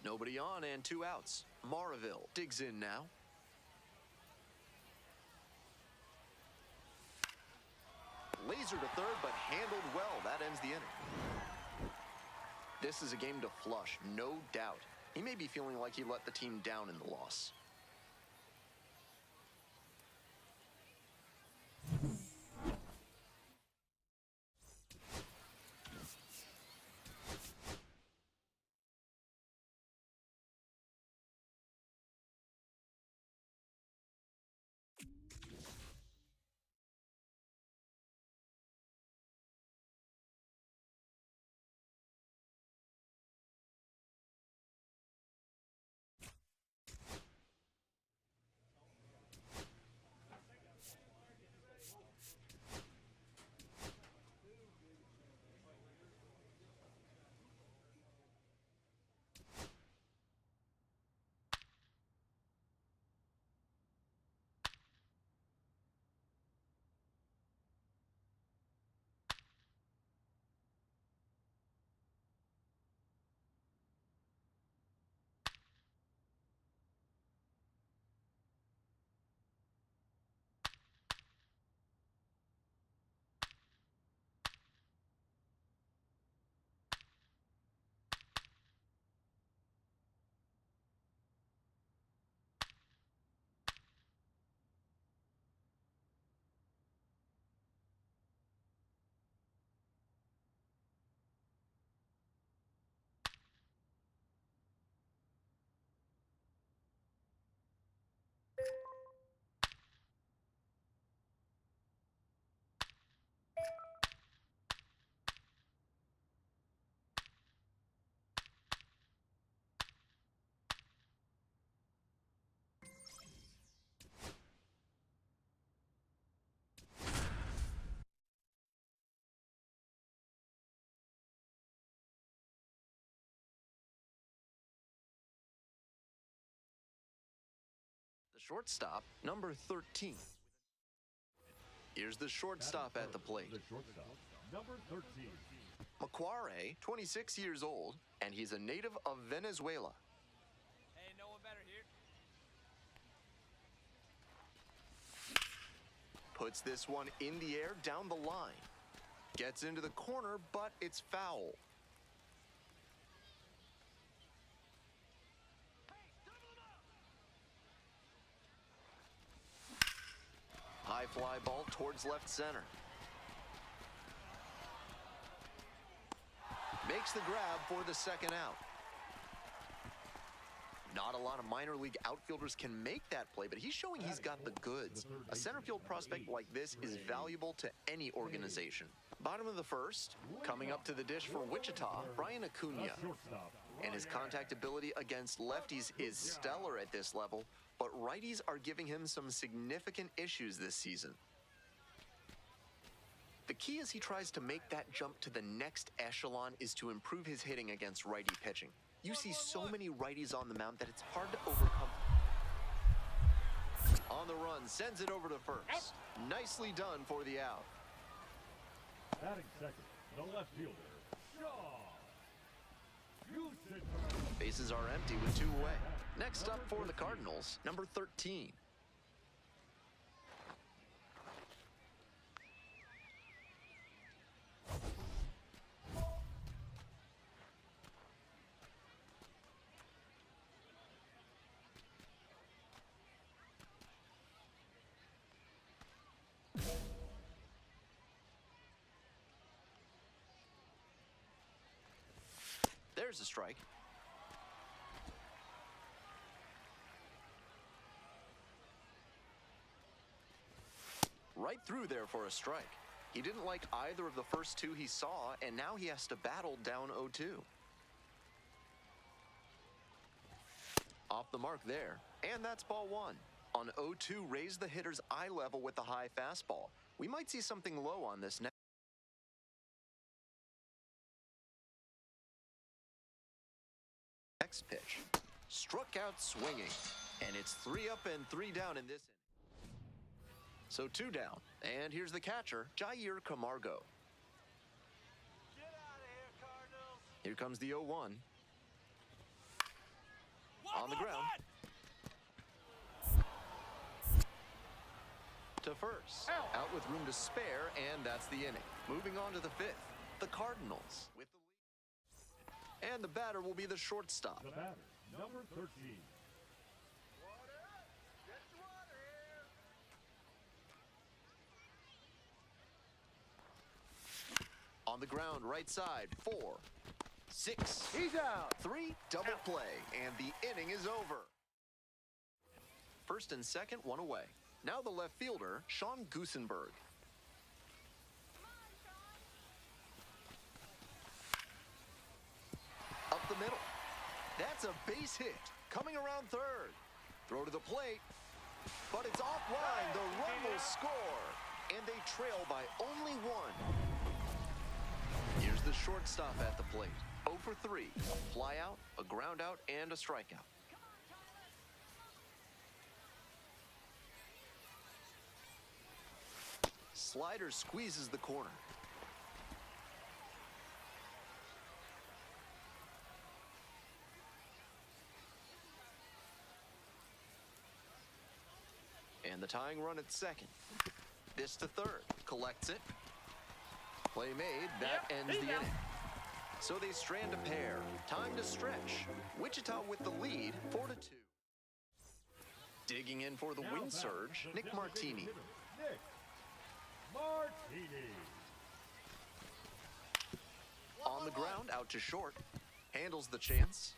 Nobody on and 2 outs. Maraville digs in now. Laser to third, but handled well. That ends the inning. This is a game to flush, no doubt. He may be feeling like he let the team down in the loss. The shortstop, number 13. Here's the shortstop at the plate. The shortstop, number 13. Maquare, 26 years old, and he's a native of Venezuela. Hey, no one better here. Puts this one in the air down the line. Gets into the corner, but it's foul. High fly ball towards left center. Makes the grab for the second out. Not a lot of minor league outfielders can make that play, but he's showing he's got the goods. A center field prospect like this is valuable to any organization. Bottom of the first, coming up to the dish for Wichita, Brian Acuna. And his contact ability against lefties is stellar at this level, but righties are giving him some significant issues this season. The key as he tries to make that jump to the next echelon is to improve his hitting against righty pitching. You see so many righties on the mound that it's hard to overcome. On the run, sends it over to first. Nicely done for the out. Batting second, the left fielder, Shaw. Bases are empty with 2 away. Next up for the Cardinals, number 13. There's a strike. Right through there for a strike. He didn't like either of the first 2 he saw, and now he has to battle down 0-2. Off the mark there, and that's ball 1. On 0-2, raise the hitter's eye level with the high fastball. We might see something low on this next pitch. Struck out swinging, and it's 3 up and 3 down in this inning. So 2 down, and here's the catcher, Jair Camargo. Get out of here, Cardinals. Here comes the 0-1. On the ground. To first. Out with room to spare, and that's the inning. Moving on to the fifth. The Cardinals with the lead. And the batter will be the shortstop. The batter, number 13. On the ground, right side, 4, 6. He's out. 3, double play, and the inning is over. First and second, one away. Now the left fielder, Sean Gusenberg. Up the middle. That's a base hit. Coming around third. Throw to the plate. But it's offline. The run will score. And they trail by only 1. Here's the shortstop at the plate. 0 for 3. Fly out, a ground out, and a strikeout. Slider squeezes the corner. And the tying run at second. This to third. Collects it. Play made. That ends the inning. So they strand a pair. Time to stretch. Wichita with the lead, 4-2. Digging in for the wind surge, Nick Martini. Nick Martini. On the ground, out to short. Handles the chance.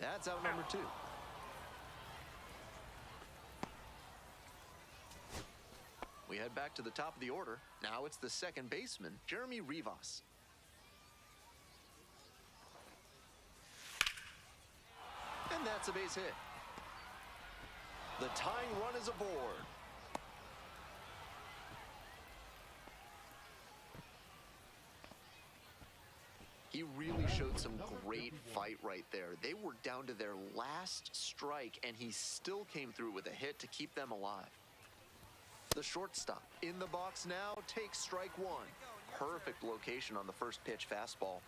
That's out number 2. We head back to the top of the order. Now it's the second baseman, Jeremy Rivas. And that's a base hit. The tying run is aboard. He really showed some great fight right there. They were down to their last strike, and he still came through with a hit to keep them alive. The shortstop in the box now takes strike 1. Perfect location on the first pitch fastball.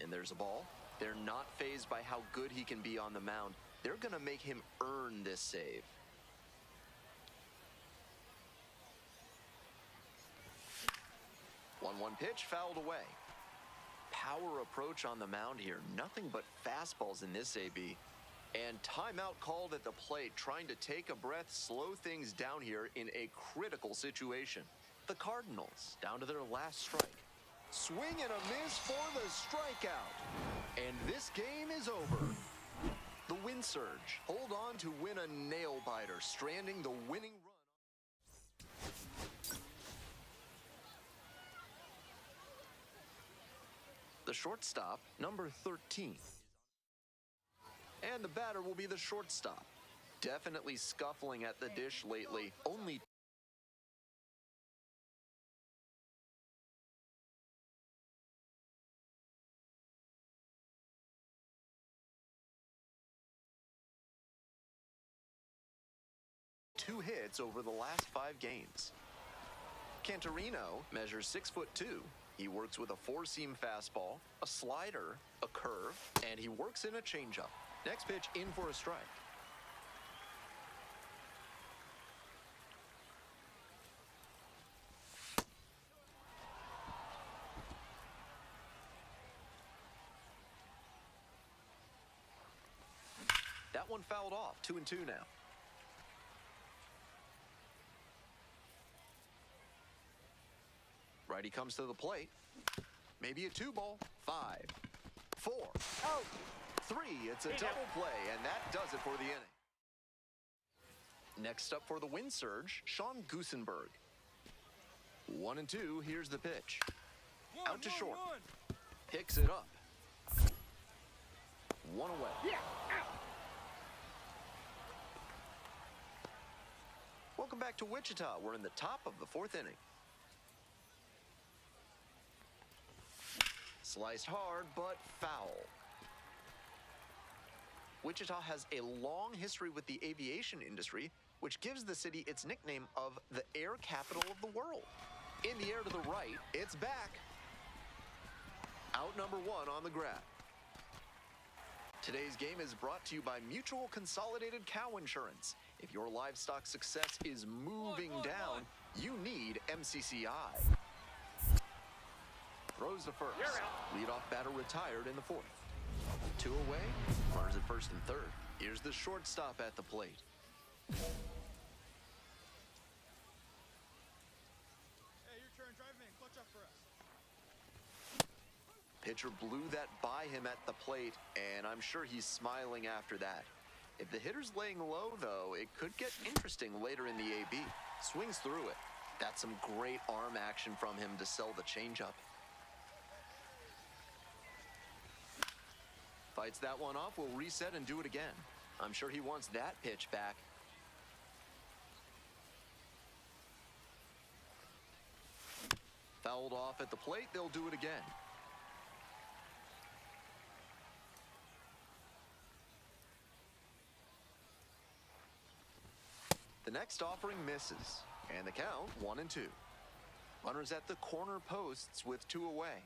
And there's a ball. They're not fazed by how good he can be on the mound. They're going to make him earn this save. One pitch fouled away. Power approach on the mound here. Nothing but fastballs in this AB. And timeout called at the plate, trying to take a breath, slow things down here in a critical situation. The Cardinals down to their last strike. Swing and a miss for the strikeout. And this game is over. The wind surge hold on to win a nail-biter, stranding the winning run. The shortstop, number 13. And the batter will be the shortstop. Definitely scuffling at the dish lately. Only 2 hits over the last 5 games. Cantorino measures 6'2". He works with a 4-seam fastball, a slider, a curve, and he works in a changeup. Next pitch in for a strike. That one fouled off, 2-2 now. Righty comes to the plate. Maybe a 2-ball. 5, 4, out, 3. It's a double play, and that does it for the inning. Next up for the wind surge, Sean Gusenberg. 1-2. Here's the pitch. Out to short. Picks it up. 1 away. Welcome back to Wichita. We're in the top of the 4th inning. Sliced hard, but foul. Wichita has a long history with the aviation industry, which gives the city its nickname of the air capital of the world. In the air to the right, it's back. Out number one on the grab. Today's game is brought to you by Mutual Consolidated Cow Insurance. If your livestock success is moving down, you need MCCI. Throws to first. Leadoff batter retired in the fourth. 2 away. Runners at first and third. Here's the shortstop at the plate. Hey, your turn. Drive him in. Clutch up for us. Pitcher blew that by him at the plate, and I'm sure he's smiling after that. If the hitter's laying low, though, it could get interesting later in the AB. Swings through it. That's some great arm action from him to sell the changeup. Fights that one off, will reset and do it again. I'm sure he wants that pitch back. Fouled off at the plate, they'll do it again. The next offering misses, and the count 1-2. Runners at the corner posts with 2 away.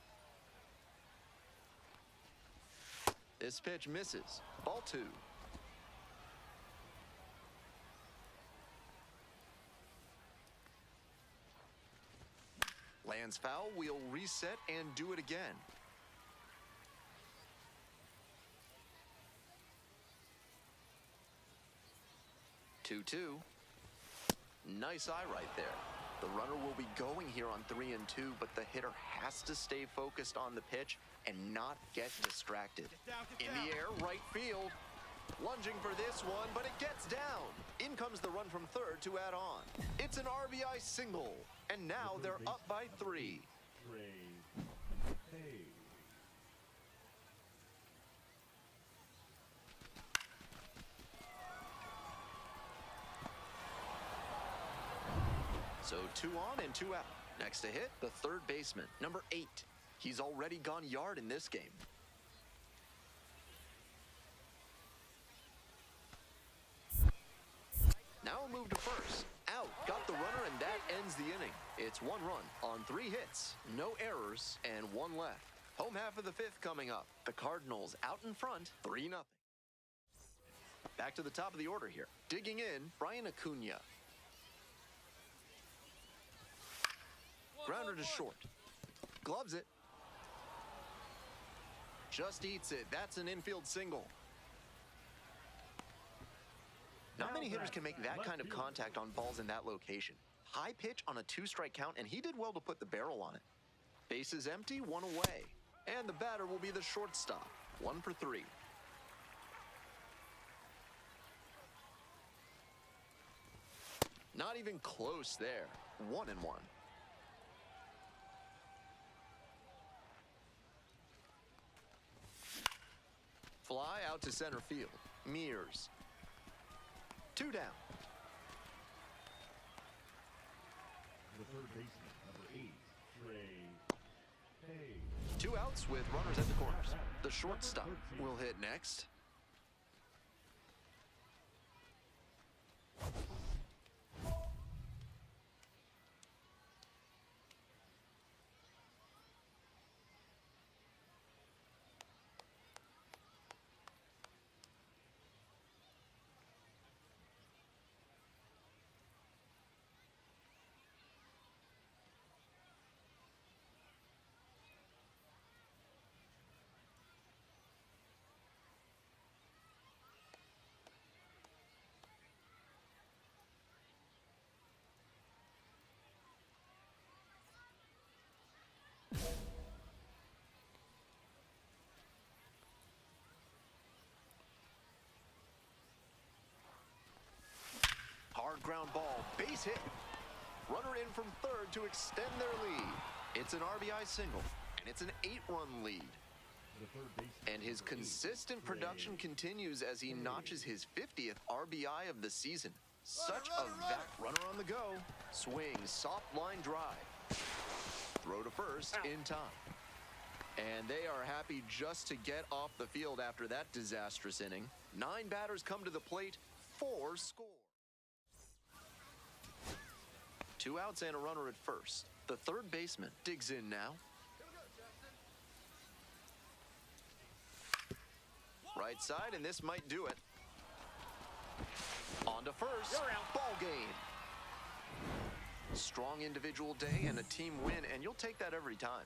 This pitch misses. Ball 2. Lands foul, we'll reset and do it again. Two. Nice eye right there. The runner will be going here on 3-2, but the hitter has to stay focused on the pitch and not get distracted. Get In the air, right field. Lunging for this one, but it gets down. In comes the run from third to add on. It's an RBI single, and now they're up by 3. So 2 on and 2 out. Next to hit, the third baseman, number 8. He's already gone yard in this game. Now a move to first. Out, got the runner, and that ends the inning. It's 1 run on 3 hits, no errors, and 1 left. Home half of the 5th coming up. The Cardinals out in front, 3-0. Back to the top of the order here. Digging in, Brian Acuna. Grounder to short. Gloves it. Just eats it. That's an infield single. Not many hitters can make that kind of contact on balls in that location. High pitch on a 2-strike count, and he did well to put the barrel on it. Base is empty, 1 away. And the batter will be the shortstop. 1 for 3. Not even close there. 1-1. Fly out to center field. Mears. 2 down. The third baseman, number 8, Trey Hay. 2 outs with runners at the corners. The shortstop will hit next. Hard ground ball, base hit. Runner in from third to extend their lead. It's an RBI single, and it's an 8-run lead. And his consistent production continues as he notches his 50th RBI of the season. Such a vet runner on the go. Swing, soft line drive. Throw to first in time. And they are happy just to get off the field after that disastrous inning. 9 batters come to the plate, 4 score. 2 outs and a runner at first. The third baseman digs in now. Right side, and this might do it. On to first. Ball game. Strong individual day and a team win, and you'll take that every time.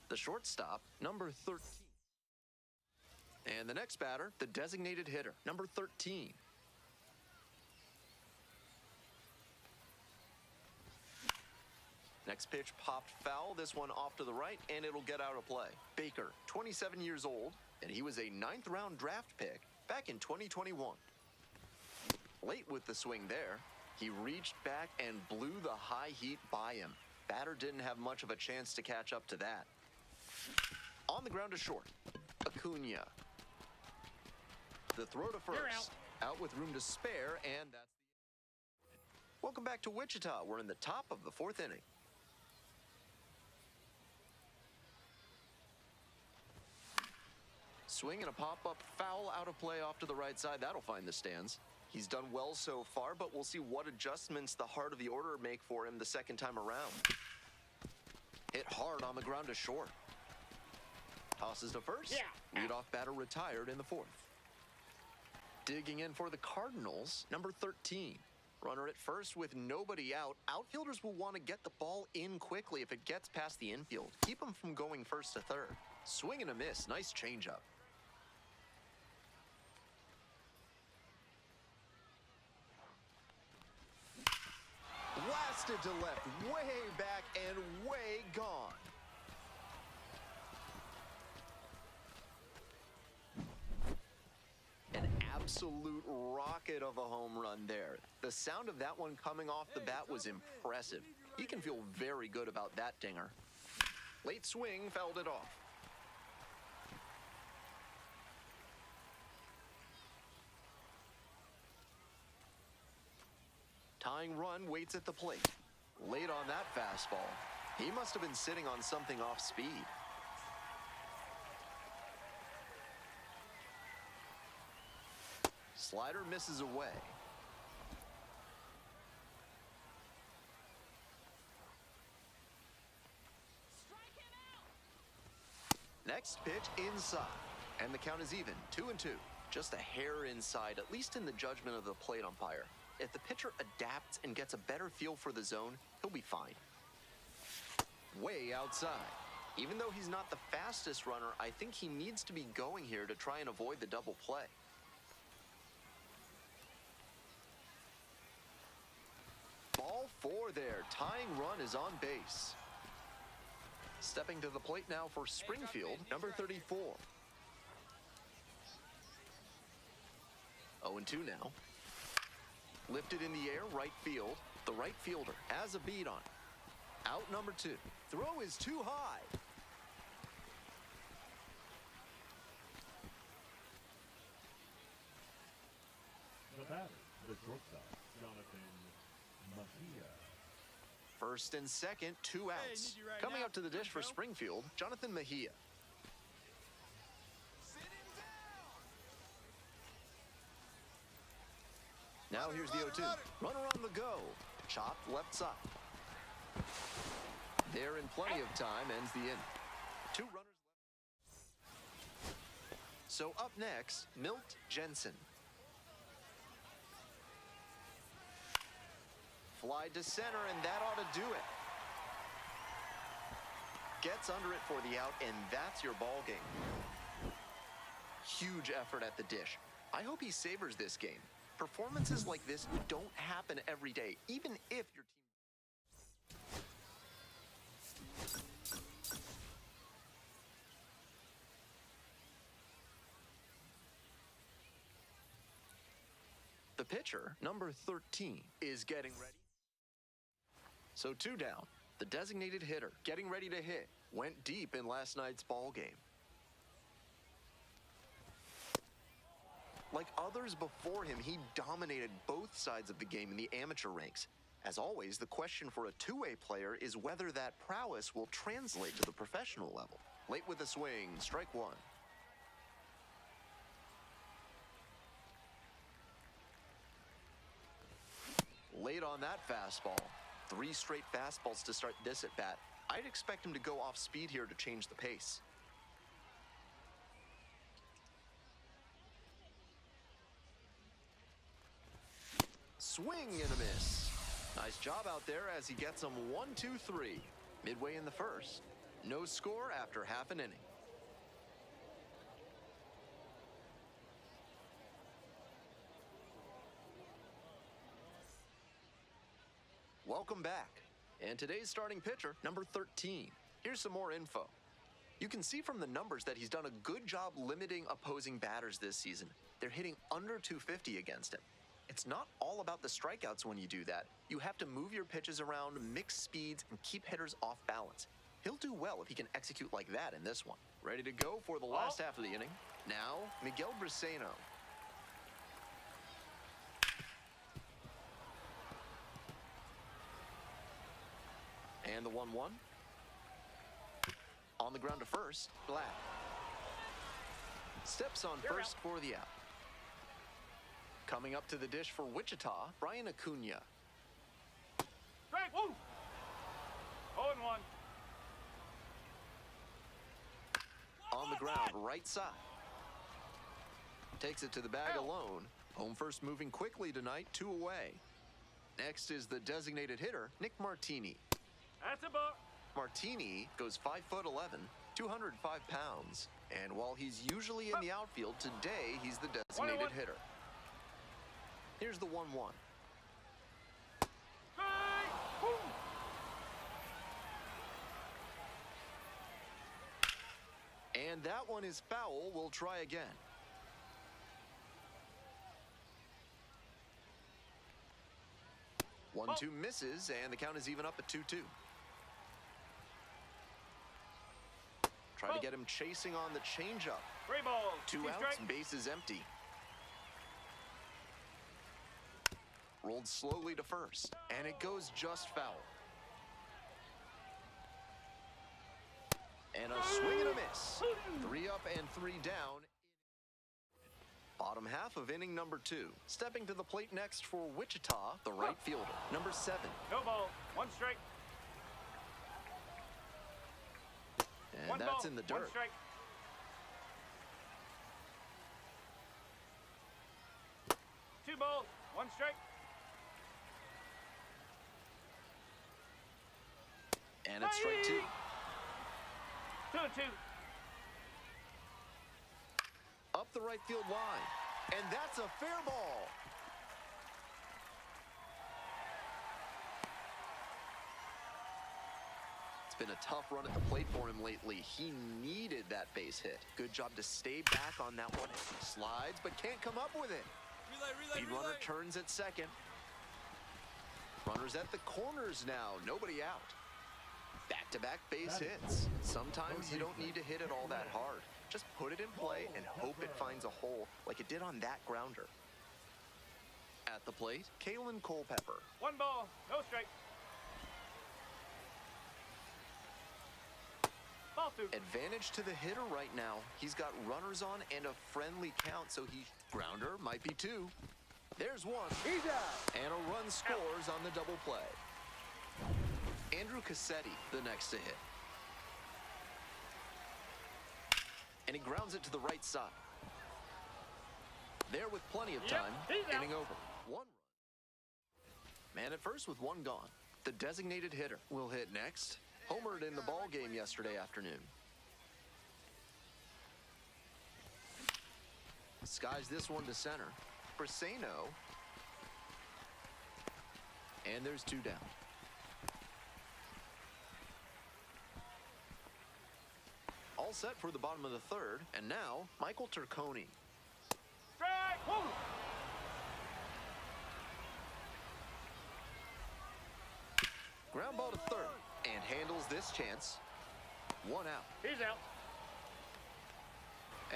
The shortstop, number 13. And the next batter, the designated hitter, number 13. Next pitch popped foul, this one off to the right, and it'll get out of play. Baker, 27 years old, and he was a 9th round draft pick back in 2021. Late with the swing there, he reached back and blew the high heat by him. Batter didn't have much of a chance to catch up to that. On the ground to short, Acuna. The throw to first, out with room to spare, and that's the... Welcome back to Wichita. We're in the top of the 4th inning. Swing and a pop-up foul out of play off to the right side. That'll find the stands. He's done well so far, but we'll see what adjustments the heart of the order make for him the second time around. Hit hard on the ground to short. Tosses to first. Leadoff batter retired in the 4th. Digging in for the Cardinals, number 13. Runner at first with nobody out. Outfielders will want to get the ball in quickly if it gets past the infield. Keep him from going first to third. Swing and a miss. Nice changeup. Blasted to left, way back and way gone. An absolute rocket of a home run there. The sound of that one coming off the bat was impressive. You can feel very good about that dinger. Late swing fouled it off. Tying run waits at the plate. Late on that fastball. He must have been sitting on something off speed. Slider misses away. Next pitch inside. And the count is even, 2-2. Just a hair inside, at least in the judgment of the plate umpire. If the pitcher adapts and gets a better feel for the zone, he'll be fine. Way outside. Even though he's not the fastest runner, I think he needs to be going here to try and avoid the double play. Ball 4 there. Tying run is on base. Stepping to the plate now for Springfield, number 34. 0-2 now. Lifted in the air, right field. The right fielder has a beat on it. Out number 2. Throw is too high. The batter, the shortstop, Jonathan Mejia. First and second, 2 outs. Coming up to the dish for Springfield, Jonathan Mejia. Now here's the 0-2. Runner on the go. Chopped left side. There in plenty of time ends the inning. 2 runners left. So up next, Milt Jensen. Fly to center, and that ought to do it. Gets under it for the out, and that's your ball game. Huge effort at the dish. I hope he savors this game. Performances like this don't happen every day, even if your team... The pitcher, number 13, is getting ready. So 2 down. The designated hitter, getting ready to hit, went deep in last night's ball game. Like others before him, he dominated both sides of the game in the amateur ranks. As always, the question for a two-way player is whether that prowess will translate to the professional level. Late with a swing, strike 1. Late on that fastball. 3 straight fastballs to start this at bat. I'd expect him to go off speed here to change the pace. Swing and a miss. Nice job out there as he gets them 1-2-3. Midway in the first. No score after half an inning. Welcome back. And today's starting pitcher, number 13. Here's some more info. You can see from the numbers that he's done a good job limiting opposing batters this season. They're hitting under 250 against him. It's not all about the strikeouts when you do that. You have to move your pitches around, mix speeds, and keep hitters off balance. He'll do well if he can execute like that in this one. Ready to go for the last half of the inning. Now, Miguel Briseno. And the 1-1. On the ground to first, Black. Steps on first for the out. Coming up to the dish for Wichita, Brian Acuna. Strike, woo! 0-1. On the ground, right side. Takes it to the bag alone. Home first moving quickly tonight, 2 away. Next is the designated hitter, Nick Martini. That's a ball. Martini goes 5'11", 205 pounds. And while he's usually in the outfield, today he's the designated hitter. Here's the 1-1. And that one is foul. We'll try again. One, two misses, and the count is even up at 2-2. Try to get him chasing on the changeup. 3 balls. 2 outs, strike. bases empty. Rolled slowly to first, and it goes just foul. And a swing and a miss. 3 up and 3 down. Bottom half of inning number 2. Stepping to the plate next for Wichita, the right fielder, number 7. No ball. 1 strike. And 1 that's ball, in the 1 dirt. strike. 2 balls. 1 strike. And it's strike 2. 2-2. Up the right field line. And that's a fair ball. It's been a tough run at the plate for him lately. He needed that base hit. Good job to stay back on that one. He slides, but can't come up with it. Lead runner turns at second. Runners at the corners now. Nobody out. Back-to-back base hits. Sometimes you don't need to hit it all that hard. Just put it in play and hope it finds a hole like it did on that grounder. At the plate, Kalen Culpepper. 1 ball. No strike. Ball 2. Advantage to the hitter right now. He's got runners on and a friendly count, so grounder might be 2. There's 1. He's out. And a run scores on the double play. Andrew Cassetti, the next to hit. And he grounds it to the right side. There with plenty of time. Inning over. 1 run. Man at first with 1 gone. The designated hitter will hit next. Homered in the ball game yesterday afternoon. Skies this one to center. Briseno. And there's 2 down. All set for the bottom of the 3rd. And now, Michael Turconi. Strike. Woo. Ground ball to 3rd. And handles this chance. 1 out. He's out.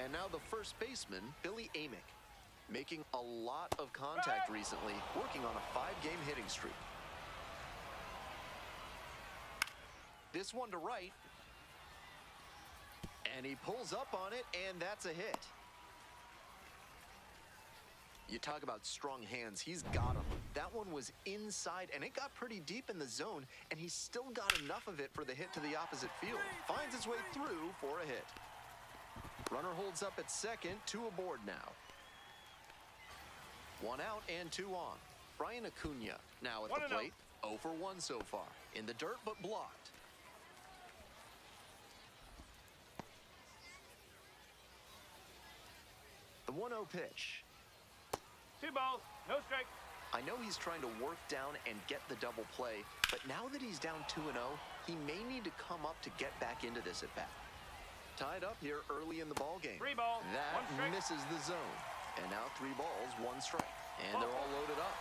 And now the first baseman, Billy Amick. Making a lot of contact recently. Working on a 5-game hitting streak. This one to right. And he pulls up on it, and that's a hit. You talk about strong hands, he's got them. That one was inside, and it got pretty deep in the zone, and he still got enough of it for the hit to the opposite field. Finds its way through for a hit. Runner holds up at second, 2 aboard now. 1 out and 2 on. Brian Acuna now at the plate. 0 for 1 so far. In the dirt, but blocked. The 1-0 pitch. 2 balls, no strike. I know he's trying to work down and get the double play, but now that he's down 2-0, he may need to come up to get back into this at bat. Tied up here early in the ballgame. 3 balls, That 1 strike. misses the zone. And now 3 balls, 1 strike. And they're all loaded up.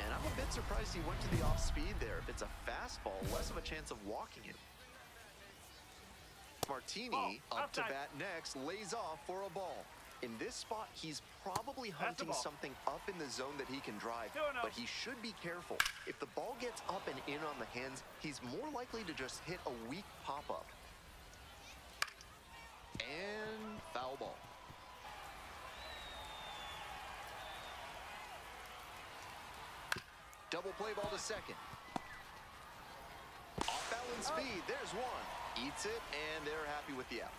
And I'm a bit surprised he went to the off speed there. If it's a fastball, less of a chance of walking it. Martini up to bat next, lays off for a ball. In this spot, he's probably hunting something up in the zone that he can drive, but he should be careful. If the ball gets up and in on the hands, he's more likely to just hit a weak pop-up. And foul ball. Double play ball to second. Off balance speed, there's one. Eats it, and they're happy with the out.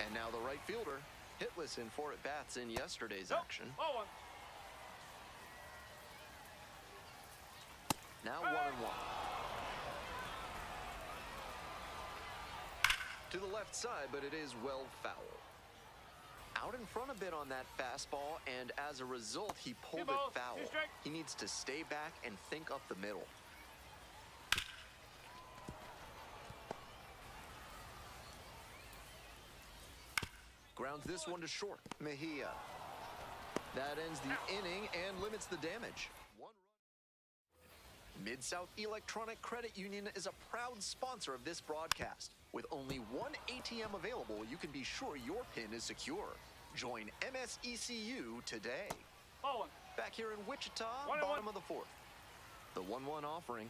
And now the right fielder, hitless in 4 at-bats in yesterday's action. Now 1-1. To the left side, but it is well foul. Out in front a bit on that fastball, and as a result, he pulled it foul. He needs to stay back and think up the middle. Grounds this one to short. Mejia. That ends the inning and limits the damage. 1 run. Mid-South Electronic Credit Union is a proud sponsor of this broadcast. With only 1 ATM available, you can be sure your PIN is secure. Join MSECU today. Back here in Wichita, bottom of the 4th. The 1-1 offering.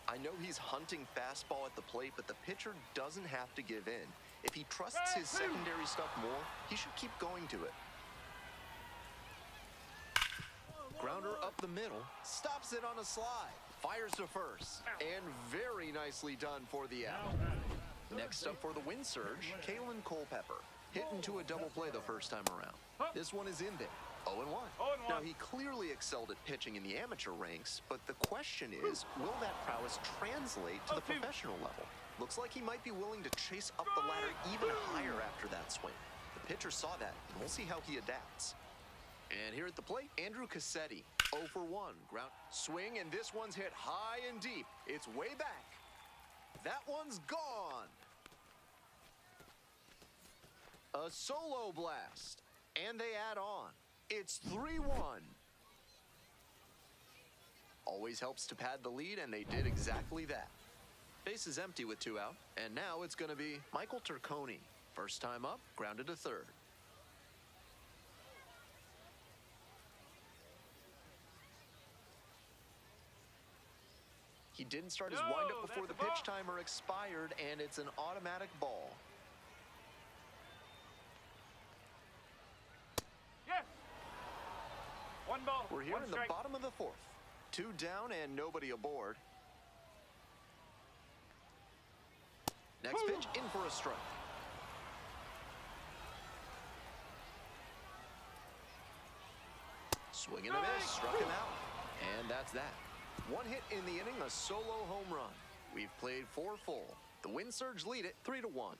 I know he's hunting fastball at the plate, but the pitcher doesn't have to give in. If he trusts his secondary stuff more, he should keep going to it. Grounder up the middle, stops it on a slide, fires to first, and very nicely done for the out. Next up for the wind surge, Kalen Culpepper. Hit into a double play the first time around. This one is in there. 0-1. Now, he clearly excelled at pitching in the amateur ranks, but the question is, will that prowess translate to the professional level? Looks like he might be willing to chase up the ladder even higher after that swing. The pitcher saw that, and we'll see how he adapts. And here at the plate, Andrew Cassetti, 0 for 1. Ground swing, and this one's hit high and deep. It's way back. That one's gone. A solo blast, and they add on. It's 3-1. Always helps to pad the lead, and they did exactly that. Base is empty with 2 out, and now it's going to be Michael Turconi. First time up, grounded to third. He didn't start his windup before the pitch timer expired, and it's an automatic ball. We're here in the bottom of the 4th. 2 down and nobody aboard. Next pitch, in for a strike. Swing and a miss, struck him out. And that's that. 1 hit in the inning, a solo home run. We've played 4 full. The wind surge lead it 3-1.